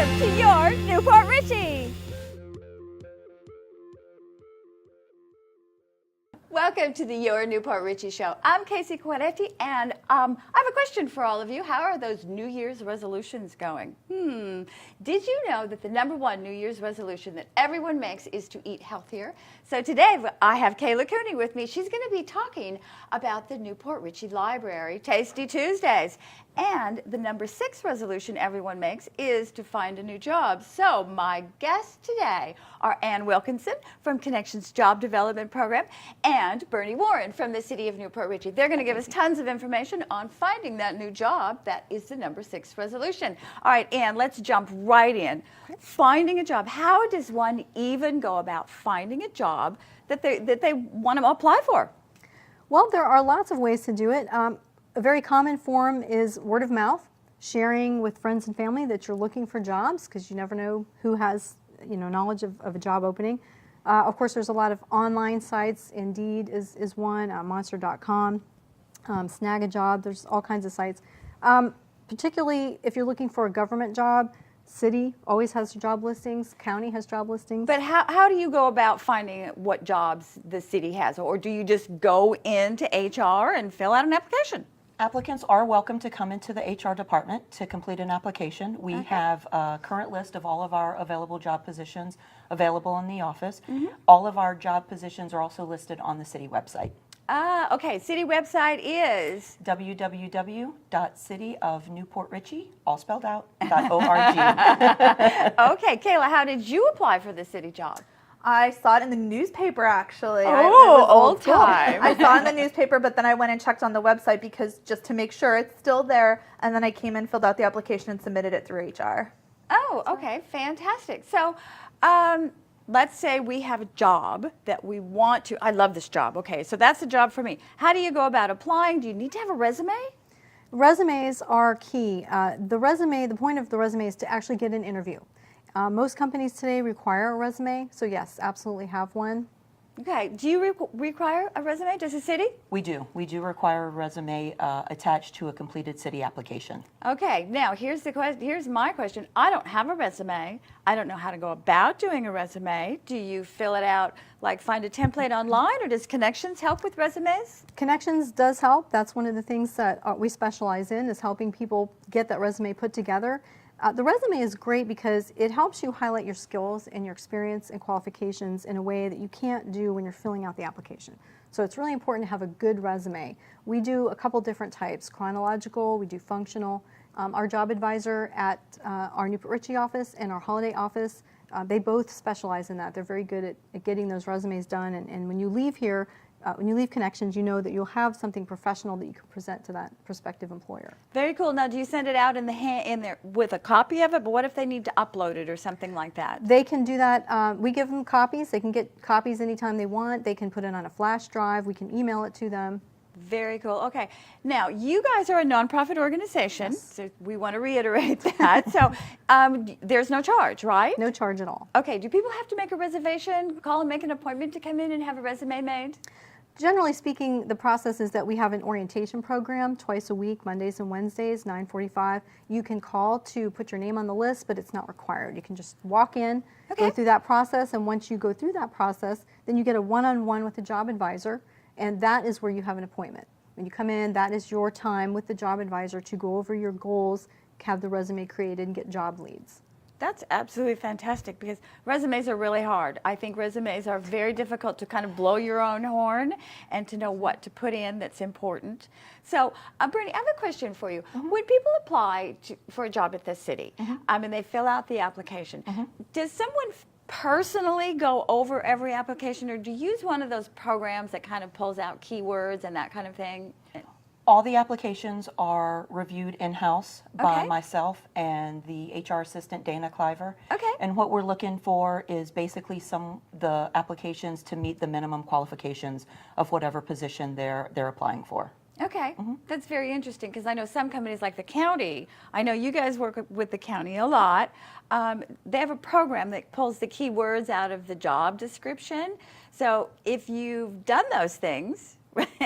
Welcome to your new Port Richey. Welcome to the Your New Port Richey Show. I'm Casey Quaretti, and I have a question for all of you. How are those New Year's resolutions going? Did you know that the #1 New Year's resolution that everyone makes is to eat healthier? So today I have Kayla Cooney with me. She's going to be talking about the new Port Richey Library Tasty Tuesdays. And the #6 resolution everyone makes is to find a new job. So my guests today are Ann Wilkinson from Connections Job Development Program and Bernie Warren from the City of New Port Richey. They're going to give us tons of information on finding that new job. That is the #6 resolution. All right, Ann, let's jump right in. Finding a job. How does one even go about finding a job that they want to apply for? Well, there are lots of ways to do it. A very common form is word of mouth, sharing with friends and family that you're looking for jobs, because you never know who has knowledge of a job opening. Of course, there's a lot of online sites. Indeed is one, monster.com, Snag a Job. There's all kinds of sites. Particularly if you're looking for a government job, city always has job listings, county has job listings. But how do you go about finding what jobs the city has? Or do you just go into HR and fill out an application? Applicants are welcome to come into the HR department to complete an application. We have a current list of all of our available job positions available in the office. All of our job positions are also listed on the city website. Okay, city website is? www.cityofnewportrichey, all spelled out, .org. Okay, Kayla, how did you apply for the city job? I saw it in the newspaper, actually. Oh, old time. I saw it in the newspaper, but then I went and checked on the website because just to make sure it's still there. And then I came in, filled out the application, and submitted it through HR. Oh, okay, fantastic. So let's say we have a job that we want to. I love this job. Okay, so that's the job for me. How do you go about applying? Do you need to have a resume? Resumes are key. The point of the resume is to actually get an interview. Most companies today require a resume, so yes, absolutely have one. Okay, do you require a resume? Does the city? We do. We do require a resume attached to a completed city application. Okay, now here's my question. I don't have a resume. I don't know how to go about doing a resume. Do you fill it out, like find a template online, or does Connections help with resumes? Connections does help. That's one of the things that we specialize in, is helping people get that resume put together. The resume is great because it helps you highlight your skills and your experience and qualifications in a way that you can't do when you're filling out the application. So it's really important to have a good resume. We do a couple different types: chronological, we do functional. Our job advisor at our New Port Richey office and our Holiday office, they both specialize in that. They're very good at getting those resumes done, and when you leave here, when you leave Connections, you know that you'll have something professional that you can present to that prospective employer. Very cool. Now, do you send it out in there with a copy of it? But what if they need to upload it or something like that? They can do that. We give them copies. They can get copies anytime they want. They can put it on a flash drive. We can email it to them. Very cool. Okay. Now, you guys are a nonprofit organization, Yes. so we want to reiterate that. So there's no charge, right? No charge at all. Okay. Do people have to make a reservation, call and make an appointment to come in and have a resume made? Generally speaking, the process is that we have an orientation program twice a week, Mondays and Wednesdays, 9:45. You can call to put your name on the list, but it's not required. You can just walk in, go through that process, and once you go through that process, then you get a one-on-one with the job advisor, and that is where you have an appointment. When you come in, that is your time with the job advisor to go over your goals, have the resume created, and get job leads. That's absolutely fantastic, because resumes are really hard. I think resumes are very difficult to kind of blow your own horn and to know what to put in that's important. So, Bernie, I have a question for you. When people apply for a job at the city, and they fill out the application, does someone personally go over every application, or do you use one of those programs that kind of pulls out keywords and that kind of thing? All the applications are reviewed in-house by Okay. myself and the HR assistant, Dana Cliver. Okay. And what we're looking for is basically the applications to meet the minimum qualifications of whatever position they're applying for. Okay, that's very interesting, because I know some companies like the county, I know you guys work with the county a lot, they have a program that pulls the keywords out of the job description. So if you've done those things,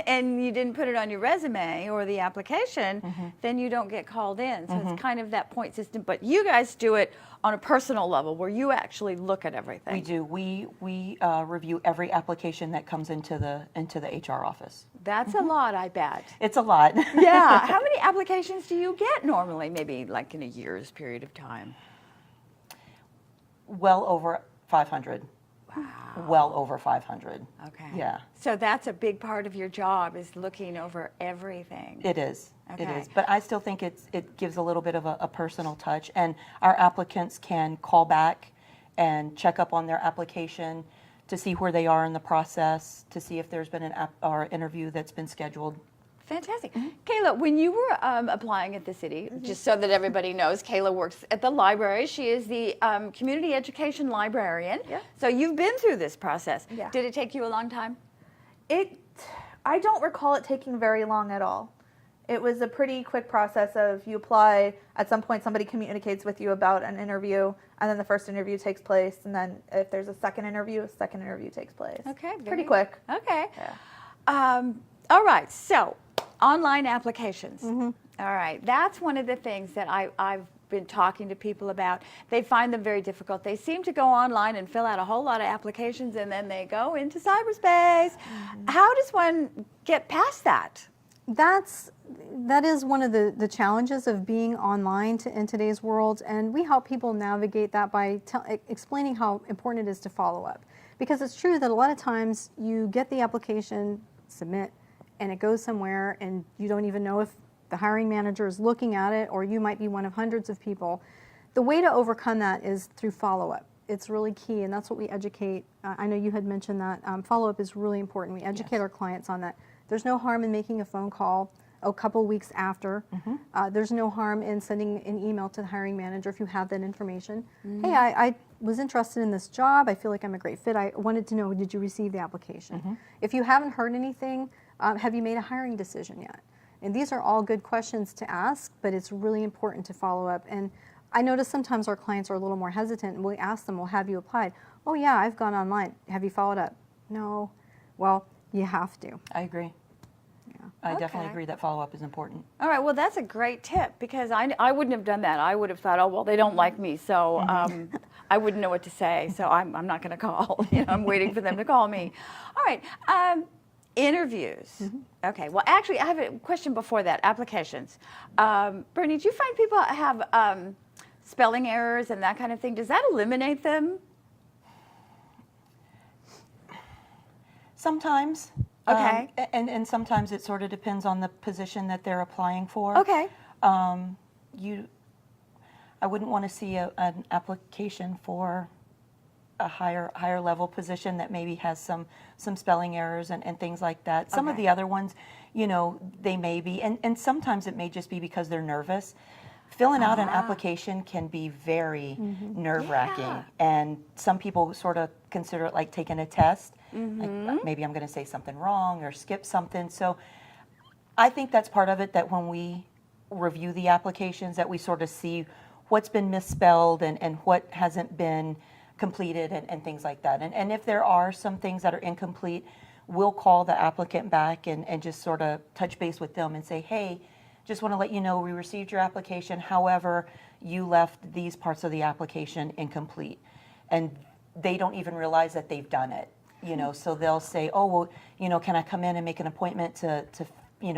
and you didn't put it on your resume or the application, then you don't get called in. So it's kind of that point system. But you guys do it on a personal level where you actually look at everything. We do. We review every application that comes into the HR office. That's a lot, I bet. It's a lot. Yeah. How many applications do you get normally, maybe like in a year's period of time? Well over 500. Wow. Well over 500. Okay. Yeah. So that's a big part of your job, is looking over everything. It is. It Okay. is. But I still think it gives a little bit of a personal touch, and our applicants can call back and check up on their application to see where they are in the process, to see if there's been an interview that's been scheduled. Fantastic. Kayla, when you were applying at the city, just so that everybody knows, Kayla works at the library. She is the community education librarian. Yeah. So you've been through this process. Yeah. Did it take you a long time? I don't recall it taking very long at all. It was a pretty quick process of you apply, at some point somebody communicates with you about an interview, and then the first interview takes place, and then if there's a second interview takes place. Okay. Pretty quick. Okay. Yeah. All right. So online applications. All right. That's one of the things that I've been talking to people about. They find them very difficult. They seem to go online and fill out a whole lot of applications, and then they go into cyberspace. How does one get past that? That is one of the challenges of being online in today's world, and we help people navigate that by explaining how important it is to follow up. Because it's true that a lot of times you get the application, submit, and it goes somewhere, and you don't even know if the hiring manager is looking at it, or you might be one of hundreds of people. The way to overcome that is through follow-up. It's really key, and that's what we educate. I know you had mentioned that follow-up is really important. We educate our clients on that. There's no harm in making a phone call a couple weeks after. There's no harm in sending an email to the hiring manager if you have that information. Hey, I was interested in this job. I feel like I'm a great fit. I wanted to know, did you receive the application? If you haven't heard anything, have you made a hiring decision yet? And these are all good questions to ask, but it's really important to follow up. And I notice sometimes our clients are a little more hesitant, and we ask them, well, have you applied? Oh yeah, I've gone online. Have you followed up? No. Well, you have to. I agree. Yeah. I definitely Okay. agree that follow-up is important. All right, well, that's a great tip, because I wouldn't have done that. I would have thought, oh, well, they don't like me, so I wouldn't know what to say, so I'm not going to call. I'm waiting for them to call me. All right, interviews. Okay, well, actually, I have a question before that, applications. Bernie, do you find people have spelling errors and that kind of thing? Does that eliminate them? Sometimes. Okay. And sometimes it sort of depends on the position that they're applying for. Okay. I wouldn't want to see an application for a higher level position that maybe has some spelling errors and things like that. Some of Okay. the other ones, they may be, and sometimes it may just be because they're nervous. Filling out an application can be very nerve-wracking, Yeah. and some people sort of consider it like taking a test. Like, maybe I'm going to say something wrong or skip something. So I think that's part of it, that when we review the applications, that we sort of see what's been misspelled and what hasn't been completed and things like that. And if there are some things that are incomplete, we'll call the applicant back and just sort of touch base with them and say, hey, just want to let you know we received your application. However, you left these parts of the application incomplete. And they don't even realize that they've done it. So they'll say, oh, well, can I come in and make an appointment to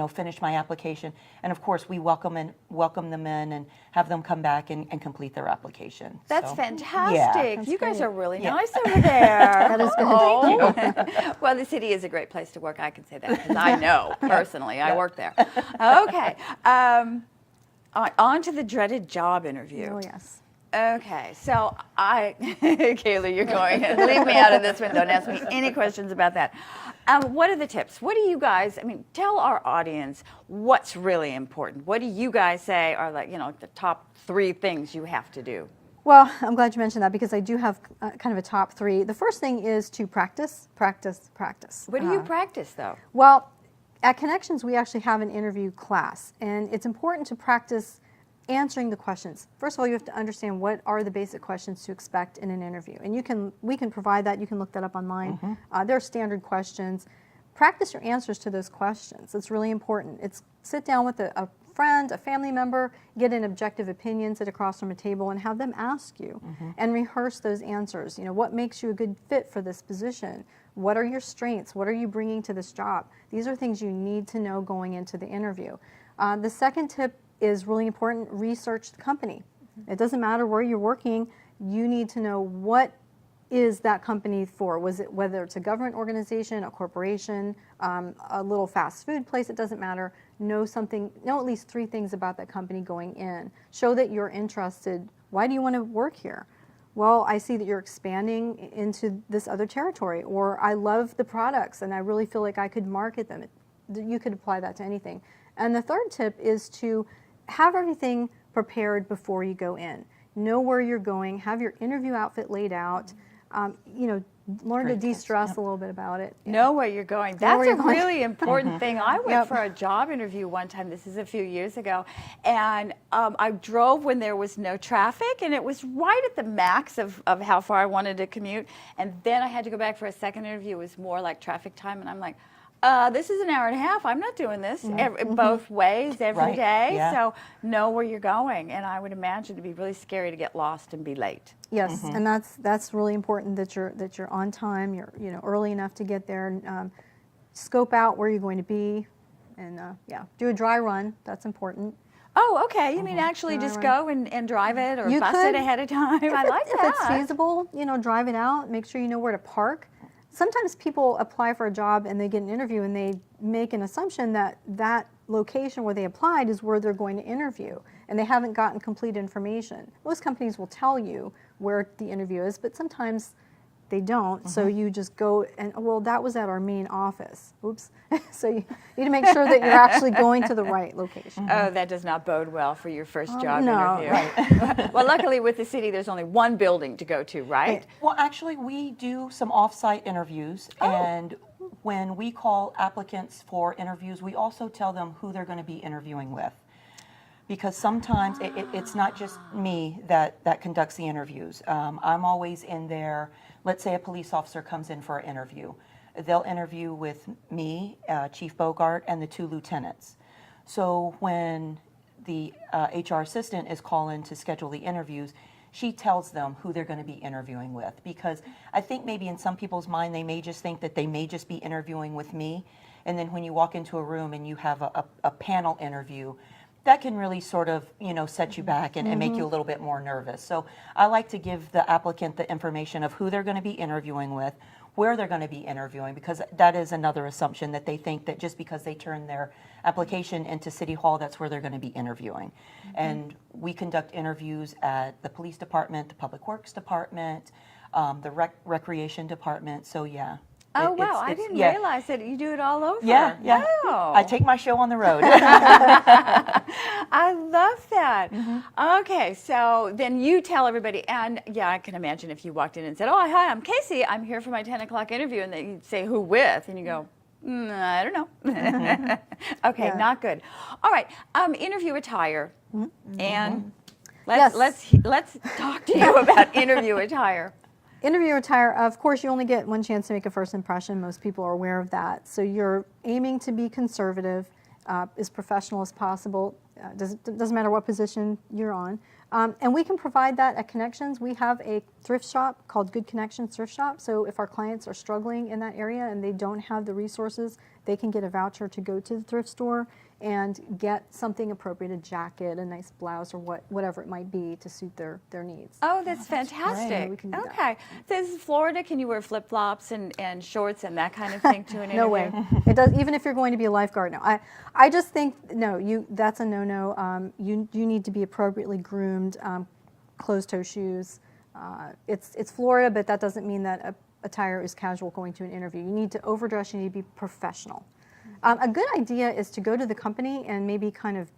finish my application? And of course, we welcome them in and have them come back and complete their application. That's So, fantastic. That's You guys great. are really Yeah. nice over there. That is good. Oh. Well, the city is a great place to work. I can say that because I know personally. I work there. Okay. On to the dreaded job interview. Oh yes. Okay, so Kayla, you're going, leave me out of this one. Don't ask me any questions about that. What are the tips? What do you guys, tell our audience what's really important. What do you guys say are the top 3 things you have to do? Well, I'm glad you mentioned that, because I do have kind of a top 3. The first thing is to practice, practice, practice. What do you practice, though? Well, at Connections, we actually have an interview class, and it's important to practice answering the questions. First of all, you have to understand what are the basic questions to expect in an interview, and we can provide that. You can look that up online. They're standard questions. practice your answers to those questions. It's really important. It's sit down with a friend, a family member, get an objective opinion, sit across from a table and have them ask you and rehearse those answers. You know, what makes you a good fit for this position? What are your strengths? What are you bringing to this job? These are things you need to know going into the interview. The second tip is really important: research the company. It doesn't matter where you're working, you need to know what is that company for. Was it, whether it's a government organization, a corporation, a little fast food place, it doesn't matter. Know at least 3 things about that company going in. Show that you're interested. Why do you want to work here? Well, I see that you're expanding into this other territory, or I love the products and I really feel like I could market them. You could apply that to anything. And the third tip is to have everything prepared before you go in. Know where you're going, have your interview outfit laid out, you know, learn to de-stress a little bit about it. Know where you're going. Know That's where a you're going. really important thing. I went for a job interview one time, this is a few years ago, and I drove when there was no traffic, and it was right at the max of how far I wanted to commute, and then I had to go back for a second interview. It was more like traffic time, and I'm like, this is an hour and a half. I'm not doing this both ways every day. Yeah. So know where you're going, and I would imagine it'd be really scary to get lost and be late. Yes, and that's really important that you're on time. You're early enough to get there. And, scope out where you're going to be, and do a dry run. That's important. Oh, okay. You mean actually just go and drive it or You bus could. it ahead of time? I like that. If it's feasible, drive it out. Make sure you know where to park. Sometimes people apply for a job and they get an interview and they make an assumption that that location where they applied is where they're going to interview, and they haven't gotten complete information. Most companies will tell you where the interview is, but sometimes they don't, so you just go and, well, that was at our main office. Oops. So you need to make sure that you're actually going to the right location. Oh, that does not bode well for your first job no, interview. Right. Well, luckily with the city, there's only one building to go to, right? Well, actually, we do some off-site interviews, and when we call applicants for interviews, we also tell them who they're going to be interviewing with. Because sometimes it's not just me that conducts the interviews. I'm always in there. Let's say a police officer comes in for an interview. They'll interview with me, Chief Bogart, and the 2 lieutenants. So when the HR assistant is calling to schedule the interviews, she tells them who they're going to be interviewing with. Because I think maybe in some people's mind, they may just think that they may just be interviewing with me. And then when you walk into a room and you have a panel interview, that can really sort of, set you back and make you a little bit more nervous. So I like to give the applicant the information of who they're going to be interviewing with, where they're going to be interviewing, because that is another assumption, that they think that just because they turn their application into City Hall, that's where they're going to be interviewing. And we conduct interviews at the police department, the public works department, the recreation department, so yeah. Oh, wow. I didn't realize that you do it all over. Yeah. Oh. I take my show on the road. I love that. Okay, so then you tell everybody, and I can imagine if you walked in and said, "Oh, hi, I'm Casey. I'm here for my 10 o'clock interview," and then you'd say, "Who with?" And you go, I don't know. Okay, not good. All right, interview attire. And let's talk to you about interview attire. Interview attire, of course, you only get one chance to make a first impression. Most people are aware of that. So you're aiming to be conservative, as professional as possible. Doesn't matter what position you're on. And we can provide that at Connections. We have a thrift shop called Good Connections Thrift Shop. So if our clients are struggling in that area and they don't have the resources, they can get a voucher to go to the thrift store and get something appropriate, a jacket, a nice blouse, or whatever it might be to suit their needs. Oh, that's fantastic. great. We can do that. Okay. So this is Florida. Can you wear flip-flops and shorts and that kind of thing to an interview? No way. It does. Even if you're going to be a lifeguard. No, I just think that's a no-no. You need to be appropriately groomed, closed-toe shoes. It's Florida, but that doesn't mean that attire is casual going to an interview. You need to overdress. You need to be professional. A good idea is to go to the company and maybe kind of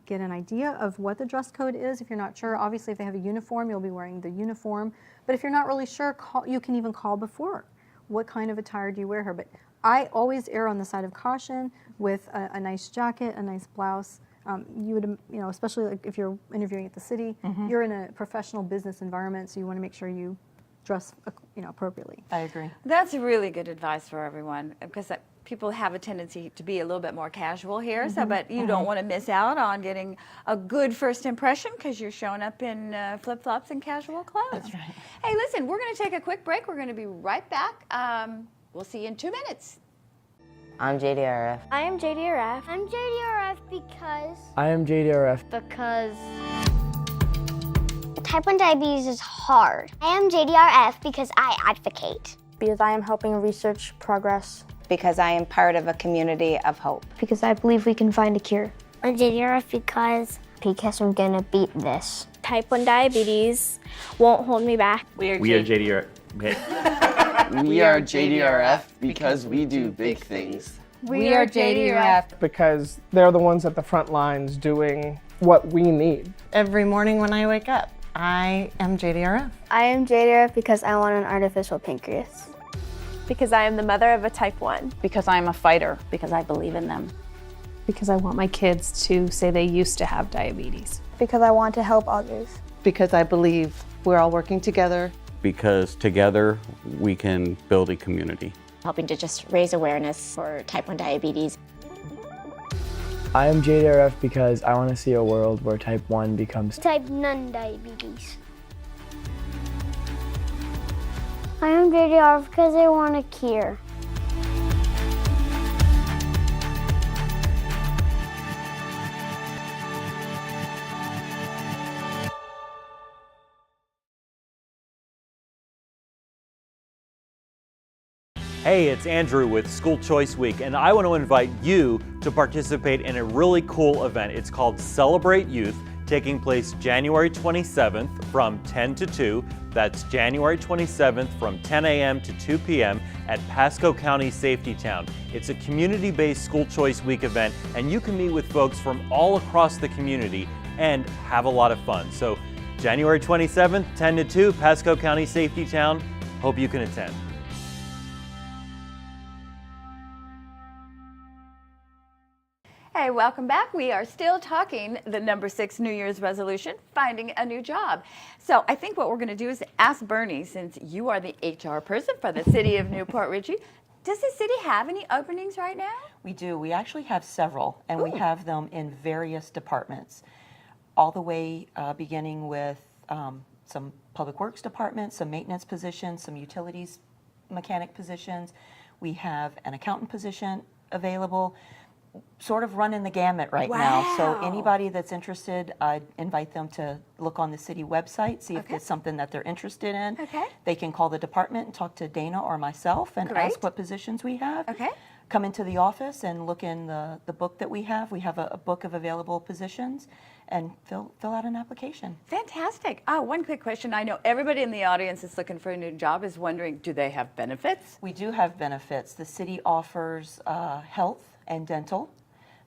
get an idea of what the dress code is. If you're not sure, obviously if they have a uniform, you'll be wearing the uniform. But if you're not really sure, you can even call before. What kind of attire do you wear here? But I always err on the side of caution with a nice jacket, a nice blouse. You would, especially like if you're interviewing at the city, you're in a professional business environment, so you want to make sure you dress, appropriately. I agree. That's really good advice for everyone, because people have a tendency to be a little bit more casual here, so but you don't want to miss out on getting a good first impression because you're showing up in flip-flops and casual clothes. That's right. Hey, listen, we're going to take a quick break. We're going to be right back. We'll see you in 2 minutes. I'm JDRF. I am JDRF. I'm JDRF because I am JDRF. type 1 diabetes is hard. I am JDRF because I advocate. Because I am helping research progress. Because I am part of a community of hope. Because I believe we can find a cure. I'm JDRF because I'm gonna beat this. Type 1 diabetes won't hold me back. We are JDRF. We are JDRF because we do big things. We are JDRF Because they're the ones at the front lines doing what we need. Every morning when I wake up, I am JDRF. I am JDRF because I want an artificial pancreas. Because I am the mother of a type 1. because I'm a fighter, because I believe in them. Because I want my kids to say they used to have diabetes. Because I want to help others. Because I believe we're all working together. Because together we can build a community. Helping to just raise awareness for type 1 diabetes. I am JDRF because I want to see a world where type 1 becomes Type 9 diabetes. I am JDRF because I want a cure. Hey, it's Andrew with School Choice Week, and I want to invite you to participate in a really cool event. It's called Celebrate Youth, taking place January 27th from 10 to 2. That's January 27th from 10 a.m. to 2 p.m. at Pasco County Safety Town. It's a community-based School Choice Week event, and you can meet with folks from all across the community and have a lot of fun. So January 27th, 10 to 2, Pasco County Safety Town. Hope you can attend. Hey, welcome back. We are still talking the number 6 New Year's resolution, finding a new job. So I think what we're going to do is ask Bernie, since you are the HR person for the city of New Port Richey, does the city have any openings right now? We do. We actually have several, and we have them in various departments, all the way beginning with some public works departments, some maintenance positions, some utilities mechanic positions. We have an accountant position available. Sort of running the gamut right now. So anybody that's interested, I'd invite them to look on the city website, see if it's something that they're interested in. Okay. They can call the department and talk to Dana or myself and ask what positions we have. Okay. Come into the office and look in the book that we have. We have a book of available positions, and fill out an application. Fantastic. One quick question. I know everybody in the audience that's looking for a new job is wondering, do they have benefits? We do have benefits. The city offers health and dental,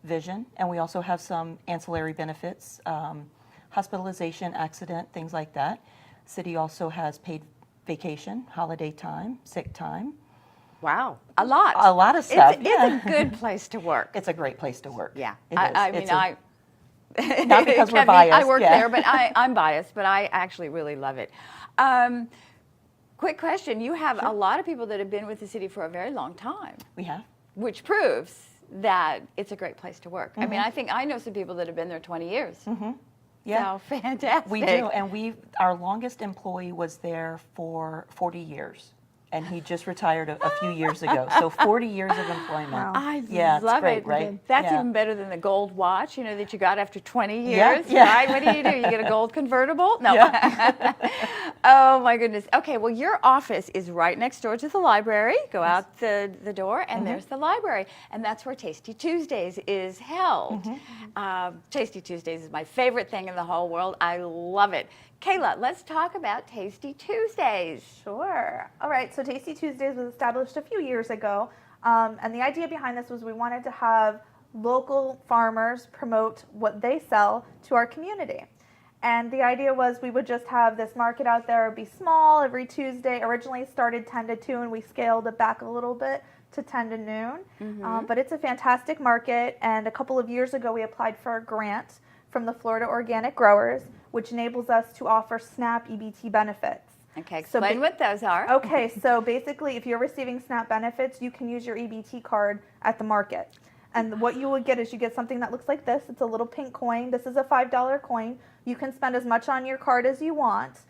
vision, and we also have some ancillary benefits, hospitalization, accident, things like that. City also has paid vacation, holiday time, sick time. Wow, a lot. A lot of stuff. It's a good place to work. It's a great place to work. Yeah, It I is. mean, not because we're Kevin, biased. I work there, but I'm biased, but I actually really love it. Quick question, you have a lot of people that have been with the city for a very long time. We have. Which proves that it's a great place to work. I mean, I know some people that have been there 20 years. Yeah. So fantastic. We do, and our longest employee was there for 40 years. And he just retired a few years ago. So 40 years of employment. Wow. I Yeah, love it's great, it. right? That's Yeah. even better than the gold watch, that you got after 20 Yeah, years, yeah. right? What do? You get a gold convertible? No. Yeah. Oh, my goodness. Okay, well, your office is right next door to the library. Go out the door, and there's the library. And that's where Tasty Tuesdays is held. Tasty Tuesdays is my favorite thing in the whole world. I love it. Kayla, let's talk about Tasty Tuesdays. Sure. All right, so Tasty Tuesdays was established a few years ago, and the idea behind this was we wanted to have local farmers promote what they sell to our community. And the idea was we would just have this market out there, be small every Tuesday. Originally started 10 to 2, and we scaled it back a little bit to 10 to noon. But it's a fantastic market, and a couple of years ago we applied for a grant from the Florida Organic Growers, which enables us to offer SNAP EBT benefits. Okay, So explain what those are. Okay, so basically if you're receiving SNAP benefits, you can use your EBT card at the market. And what you will get is you get something that looks like this. It's a little pink coin. This is a $5 coin. You can spend as much on your card as you want.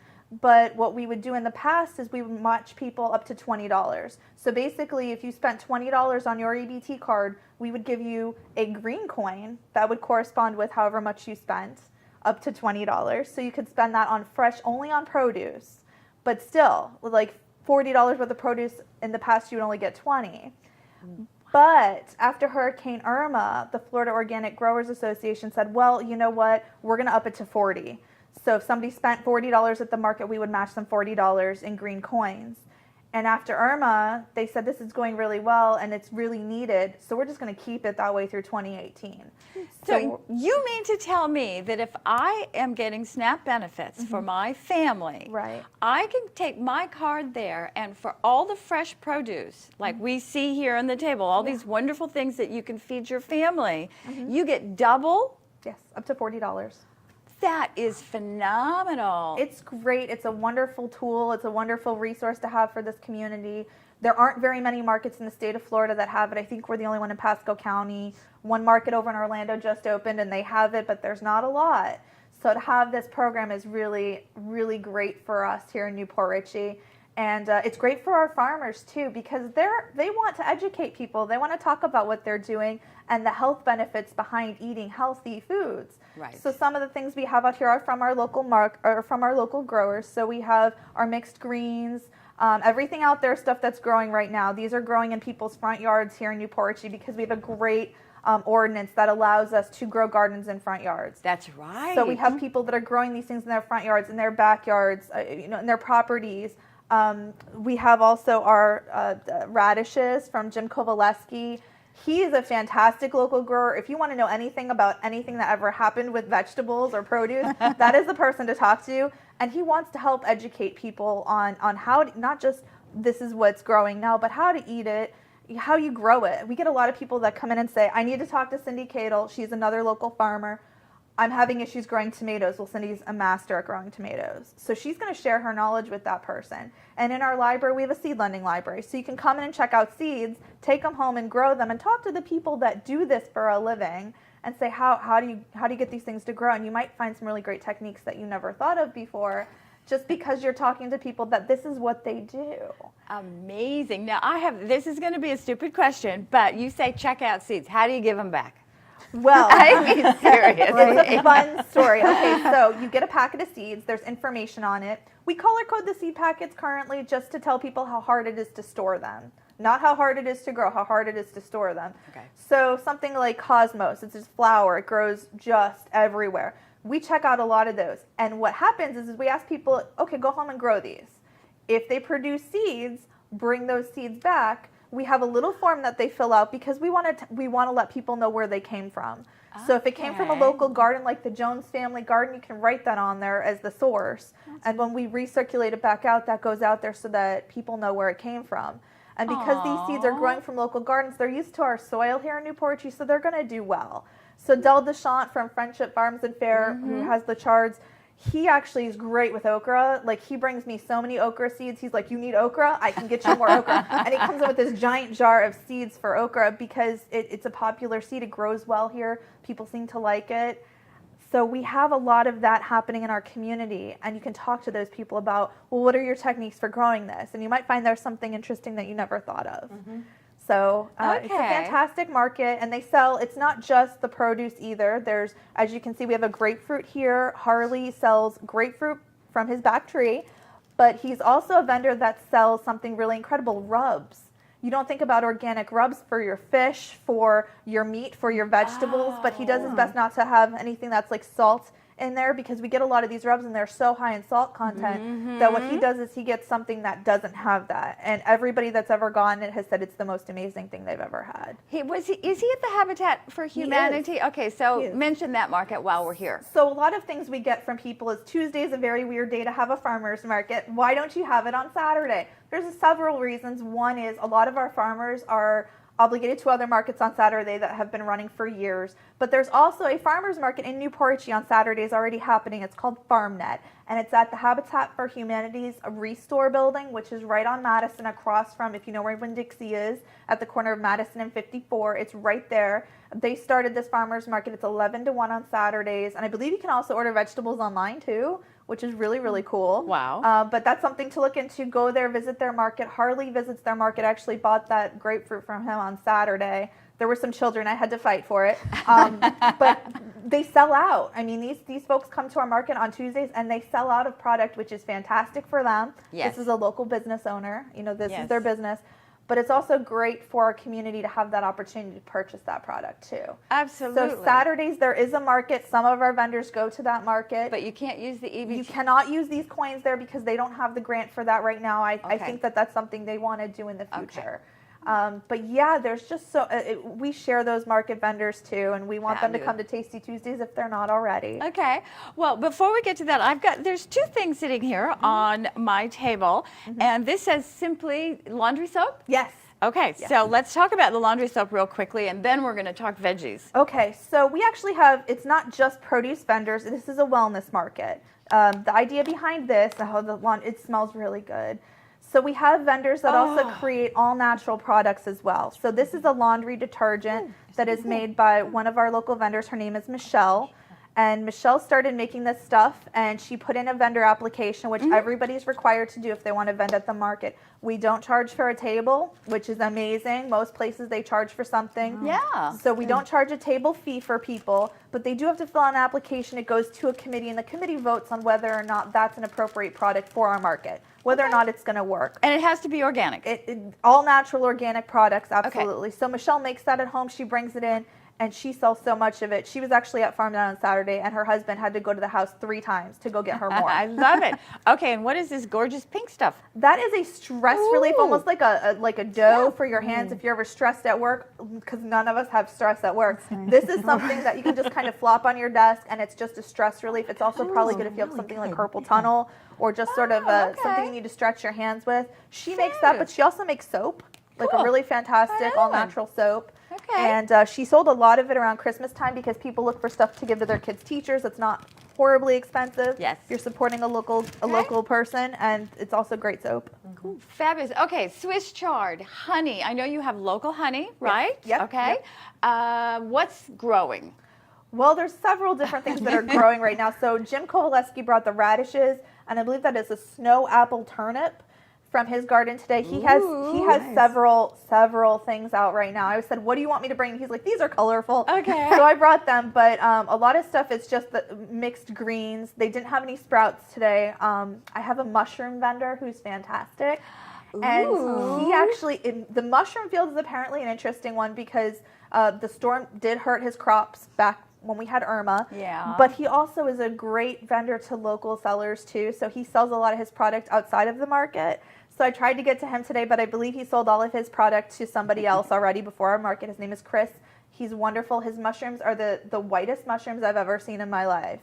But what we would do in the past is we would match people up to $20. So basically, if you spent $20 on your EBT card, we would give you a green coin that would correspond with however much you spent, up to $20. So you could spend that on fresh, only on produce. But still, with like $40 worth of produce, in the past you would only get 20. But after Hurricane Irma, the Florida Organic Growers Association said, well, you know what, we're going to up it to 40. So if somebody spent $40 at the market, we would match them $40 in green coins. And after Irma, they said this is going really well and it's really needed, so we're just going to keep it that way through 2018. So you mean to tell me that if I am getting SNAP benefits for my family, right, I can take my card there and for all the fresh produce, like we see here on the table, all these wonderful things that you can feed your family, you get double? Yes, up to $40. That is phenomenal. It's great. It's a wonderful tool. It's a wonderful resource to have for this community. There aren't very many markets in the state of Florida that have it. I think we're the only one in Pasco County. One market over in Orlando just opened and they have it, but there's not a lot. So to have this program is really, really great for us here in Newport Richey. And it's great for our farmers too, because they want to educate people. They want to talk about what they're doing and the health benefits behind eating healthy foods. Right. So some of the things we have out here are from our local growers. So we have our mixed greens, everything out there, stuff that's growing right now. These are growing in people's front yards here in Newport Richey because we have a great ordinance that allows us to grow gardens in front yards. That's right. So we have people that are growing these things in their front yards, in their backyards, in their properties. We have also our radishes from Jim Kovaleski. He's a fantastic local grower. If you want to know anything about anything that ever happened with vegetables or produce, that is the person to talk to. And he wants to help educate people on how to, not just this is what's growing now, but how to eat it, how you grow it. We get a lot of people that come in and say, I need to talk to Cindy Cadle. She's another local farmer. I'm having issues growing tomatoes. Well, Cindy's a master at growing tomatoes. So she's going to share her knowledge with that person. And in our library, we have a seed lending library. So you can come in and check out seeds, take them home and grow them, and talk to the people that do this for a living and say, how do you get these things to grow? And you might find some really great techniques that you never thought of before, just because you're talking to people that this is what they do. Amazing. Now, this is going to be a stupid question, but you say check out seeds. How do you give them back? Well, I mean, serious. It's a fun story. Okay, so you get a packet of seeds. There's information on it. We color code the seed packets currently just to tell people how hard it is to store them. Not how hard it is to grow, how hard it is to store them. Okay. So something like Cosmos, it's just flower. It grows just everywhere. We check out a lot of those. And what happens is we ask people, okay, go home and grow these. If they produce seeds, bring those seeds back. We have a little form that they fill out because we want to let people know where they came from. Okay. So if it came from a local garden like the Jones family garden, you can write that on there as the source. And when we recirculate it back out, that goes out there so that people know where it came from. And because these seeds are growing from local gardens, they're used to our soil here in Newport Richey, so they're going to do well. So Del Deschamps from Friendship Farms and Fair, who has the chards, he actually is great with okra. Like, he brings me so many okra seeds. He's like, you need okra? I can get you more okra. And he comes in with this giant jar of seeds for okra because it's a popular seed. It grows well here. People seem to like it. So we have a lot of that happening in our community. And you can talk to those people about, well, what are your techniques for growing this? And you might find there's something interesting that you never thought of. So it's a fantastic market, and they sell, it's not just the produce either. There's, as you can see, we have a grapefruit here. Harley sells grapefruit from his back tree, but he's also a vendor that sells something really incredible, rubs. You don't think about organic rubs for your fish, for your meat, for your vegetables, but he does his best not to have anything that's like salt in there, because we get a lot of these rubs and they're so high in salt content that what he does is he gets something that doesn't have that. And everybody that's ever gotten it has said it's the most amazing thing they've ever had. Is he at the Habitat for Humanity? Okay, so mention that market while we're here. So a lot of things we get from people is Tuesday's a very weird day to have a farmer's market. Why don't you have it on Saturday? There's several reasons. One is a lot of our farmers are obligated to other markets on Saturday that have been running for years. But there's also a farmers market in New Port Richey on Saturdays already happening. It's called FarmNet, and it's at the Habitat for Humanity's Restore building, which is right on Madison, across from, if you know where Winn-Dixie is, at the corner of Madison and 54. It's right there. They started this farmers market. It's 11 to 1 on Saturdays, and I believe you can also order vegetables online too, which is really, really cool. Wow. But that's something to look into. Go there, visit their market. Harley visits their market. I actually bought that grapefruit from him on Saturday. There were some children. I had to fight for it. But they sell out. I mean, these folks come to our market on Tuesdays, and they sell out of product, which is fantastic for them. Yes. This is a local business owner. You know, this Yes. is their business. But it's also great for our community to have that opportunity to purchase that product too. Absolutely. So Saturdays there is a market. Some of our vendors go to that market. But you can't use the EBT. You cannot use these coins there because they don't have the grant for that right now. I think that that's something they want to do in the future. But yeah, there's just so we share those market vendors too, and we want them to come to Tasty Tuesdays if they're not already. Okay. Well, before we get to that, there's two things sitting here on my table, and this says simply laundry soap. Yes. Okay, so let's talk about the laundry soap real quickly, and then we're going to talk veggies. Okay, so we actually have, it's not just produce vendors, this is a wellness market. The idea behind this, it smells really good. So we have vendors that also create all natural products as well. So this is a laundry detergent that is made by one of our local vendors. Her name is Michelle. And Michelle started making this stuff, and she put in a vendor application, which everybody's required to do if they want to vend at the market. We don't charge for a table, which is amazing. Most places they charge for something. Yeah. So we don't charge a table fee for people, but they do have to fill out an application. It goes to a committee, and the committee votes on whether or not that's an appropriate product for our market, whether or not it's going to work. And it has to be organic. All natural, organic products, absolutely. So Michelle makes that at home. She brings it in, and she sells so much of it. She was actually at FarmNet on Saturday, and her husband had to go to the house 3 times to go get her more. I love it. Okay, and what is this gorgeous pink stuff? That is a stress relief, almost like a dough for your hands if you're ever stressed at work, because none of us have stress at work. This is something that you can just kind of flop on your desk, and it's just a stress relief. It's also probably good if you have something like carpal tunnel or just sort of something you need to stretch your hands with. She makes that, but she also makes soap, like a really fantastic all-natural soap. Okay. And she sold a lot of it around Christmas time because people look for stuff to give to their kids' teachers. It's not horribly expensive. Yes. You're supporting a local person, and it's also great soap. Cool. Fabulous. Okay, Swiss chard, honey. I know you have local honey, right? Yep. Okay. What's growing? Well, there's several different things that are growing right now. So Jim Kowaleski brought the radishes, and I believe that is a snow apple turnip from his garden today. He has nice. several things out right now. I said, what do you want me to bring? He's like, these are colorful. Okay. So I brought them, but a lot of stuff is just the mixed greens. They didn't have any sprouts today. I have a mushroom vendor who's fantastic. And he actually, the mushroom field is apparently an interesting one because the storm did hurt his crops back when we had Irma. Yeah. But he also is a great vendor to local sellers too. So he sells a lot of his product outside of the market. So I tried to get to him today, but I believe he sold all of his product to somebody else already before our market. His name is Chris. He's wonderful. His mushrooms are the whitest mushrooms I've ever seen in my life.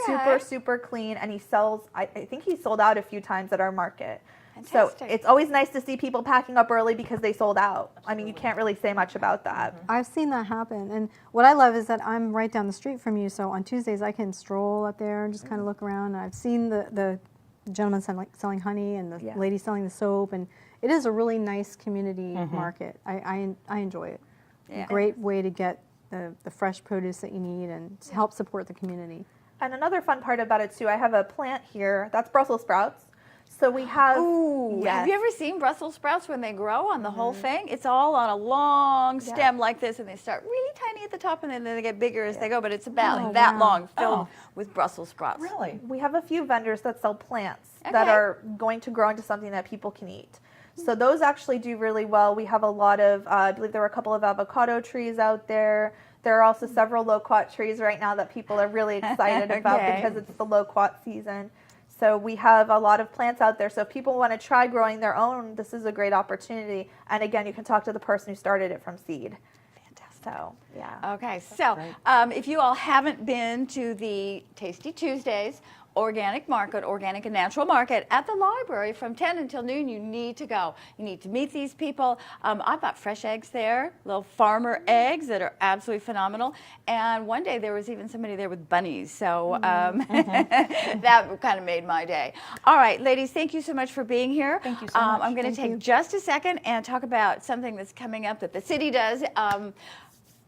Okay. Super clean. And he sells, I think he sold out a few times at our market. Fantastic. So it's always nice to see people packing up early because they sold out. I mean, you can't really say much about that. I've seen that happen, and what I love is that I'm right down the street from you, so on Tuesdays I can stroll up there and just kind of look around. I've seen the gentleman selling honey and the lady selling the soap, and it is a really nice community market. I enjoy it. Yeah. Great way to get the fresh produce that you need and to help support the community. And another fun part about it too, I have a plant here, that's Brussels sprouts. So we have, Have you ever seen Brussels sprouts when they grow on the whole thing? It's all on a long stem like this, and they start really tiny at the top, and then they get bigger as they go, but it's about that long, filled with Brussels sprouts. Really? we have a few vendors that sell plants that are going to grow into something that people can eat. So those actually do really well. We have a lot of, I believe there were a couple of avocado trees out there. There are also several loquat trees right now that people are really excited about because it's the loquat season. So we have a lot of plants out there. So if people want to try growing their own, this is a great opportunity. And again, you can talk to the person who started it from seed. Fantastic. So, yeah. Okay, so if you all haven't been to the Tasty Tuesdays, organic market, organic and natural market at the library from 10 until noon. You need to go. You need to meet these people. I bought fresh eggs there, little farmer eggs that are absolutely phenomenal. And one day there was even somebody there with bunnies. So that kind of made my day. All right, ladies, thank you so much for being here. Thank you so much. I'm going to take just a second and talk about something that's coming up that the city does.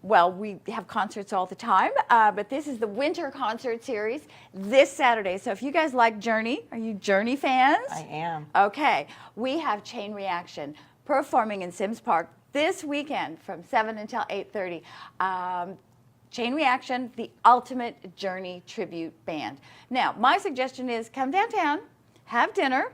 Well, we have concerts all the time, but this is the winter concert series this Saturday. So if you guys like Journey, are you Journey fans? I am. Okay. We have Chain Reaction performing in Sims Park this weekend from 7 until 8:30. Chain Reaction, the ultimate Journey tribute band. Now, my suggestion is come downtown, have dinner,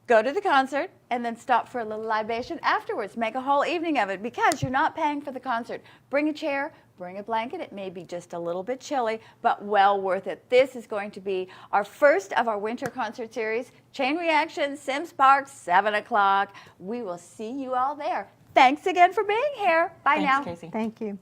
go to the concert, and then stop for a little libation afterwards. Make a whole evening of it because you're not paying for the concert. Bring a chair, bring a blanket. It may be just a little bit chilly, but well worth it. This is going to be our first of our winter concert series. Chain Reaction, Sims Park, 7 o'clock. We will see you all there. Thanks again for being here. Bye now. Thanks, Casey. Thank you.